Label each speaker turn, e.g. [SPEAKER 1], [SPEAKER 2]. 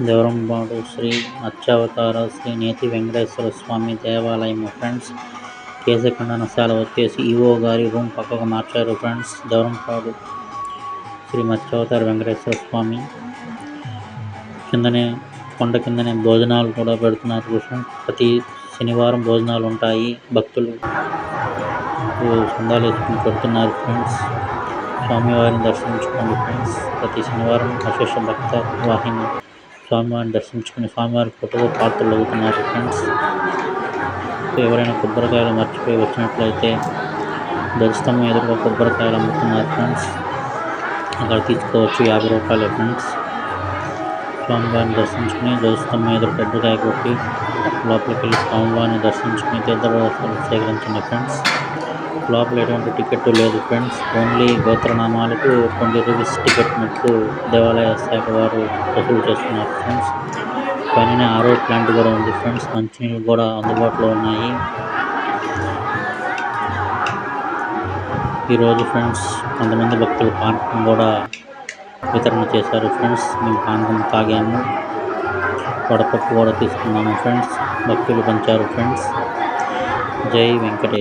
[SPEAKER 1] దేవరంపాడు శ్రీ అర్చావతార శ్రీ నేతి వెంకటేశ్వర స్వామి దేవాలయం ఫ్రెండ్స్. కేశఖండనశాల వచ్చేసి ఈవో గారి రూమ్ పక్కకు మార్చారు ఫ్రెండ్స్. దేవరంపాడు శ్రీ మత్స్యావతార వెంకటేశ్వర స్వామి కిందనే కొండ కిందనే భోజనాలు కూడా పెడుతున్నారు ఫ్రెండ్స్. ప్రతి శనివారం భోజనాలు ఉంటాయి. భక్తులు చందాలు వేసుకుని పెడుతున్నారు ఫ్రెండ్స్. స్వామివారిని దర్శించుకోండి ఫ్రెండ్స్. ప్రతి శనివారం అశేష భక్త వాహిని స్వామివారిని దర్శించుకుని స్వామివారి ఫోటోలో పాత్రలు అవుతున్నారు ఫ్రెండ్స్. ఎవరైనా కొబ్బరికాయలు మర్చిపోయి వచ్చినట్లయితే ధ్వజస్తంభం ఎదురుగా కొబ్బరికాయలు అమ్ముతున్నారు ఫ్రెండ్స్. అక్కడ తీసుకోవచ్చు, 50 రూపాయలు ఫ్రెండ్స్. స్వామివారిని దర్శించుకుని ధ్వజస్తంభం ఎదురు కొబ్బరికాయ కొట్టి లోపలికి వెళ్ళి స్వామివారిని దర్శించుకుని తీర్థప్రసాదాలు సేకరించండి ఫ్రెండ్స్. లోపల ఎటువంటి టికెట్ లేదు ఫ్రెండ్స్. ఓన్లీ గోత్రనామాలకు 20 రూపీస్ టికెట్ మటుకు దేవాలయ శాఖ వారు వసూలు చేస్తున్నారు ఫ్రెండ్స్. పైన ఆరో ప్లాంట్ కూడా ఉంది ఫ్రెండ్స్. మంచినీళ్ళు కూడా అందుబాటులో ఉన్నాయి. ఈరోజు ఫ్రెండ్స్ కొంతమంది భక్తులు పానకం కూడా వితరణ చేశారు ఫ్రెండ్స్. మేము పానకం తాగాము, వడపప్పు కూడా తీసుకున్నాము ఫ్రెండ్స్. భక్తులు పంచారు ఫ్రెండ్స్. జై వెంకటేష్.